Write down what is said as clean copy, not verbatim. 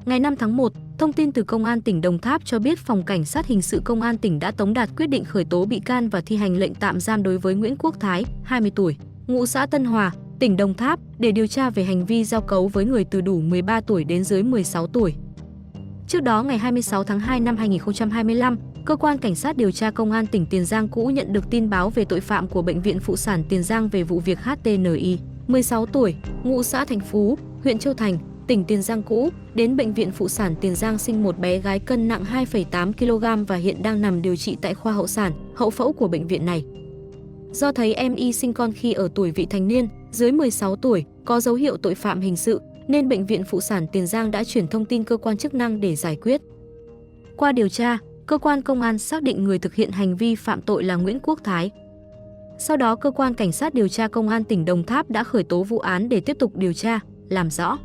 Ngày 5 tháng 1, thông tin từ Công an tỉnh Đồng Tháp cho biết Phòng Cảnh sát Hình sự Công an tỉnh đã tống đạt quyết định khởi tố bị can và thi hành lệnh tạm giam đối với Nguyễn Quốc Thái, 20 tuổi, ngụ xã Tân Hòa, tỉnh Đồng Tháp để điều tra về hành vi giao cấu với người từ đủ 13 tuổi đến dưới 16 tuổi. Trước đó, ngày 26 tháng 2 năm 2025, Cơ quan Cảnh sát điều tra Công an tỉnh Tiền Giang cũ nhận được tin báo về tội phạm của Bệnh viện Phụ sản Tiền Giang về vụ việc HTNI, 16 tuổi, ngụ xã Thành Phú, huyện Châu Thành, tỉnh Tiền Giang cũ, đến Bệnh viện Phụ sản Tiền Giang sinh một bé gái cân nặng 2,8 kg và hiện đang nằm điều trị tại khoa hậu sản, hậu phẫu của bệnh viện này. Do thấy em y sinh con khi ở tuổi vị thành niên, dưới 16 tuổi, có dấu hiệu tội phạm hình sự, nên Bệnh viện Phụ sản Tiền Giang đã chuyển thông tin cơ quan chức năng để giải quyết. Qua điều tra, cơ quan công an xác định người thực hiện hành vi phạm tội là Nguyễn Quốc Thái. Sau đó, Cơ quan Cảnh sát điều tra Công an tỉnh Đồng Tháp đã khởi tố vụ án để tiếp tục điều tra, làm rõ.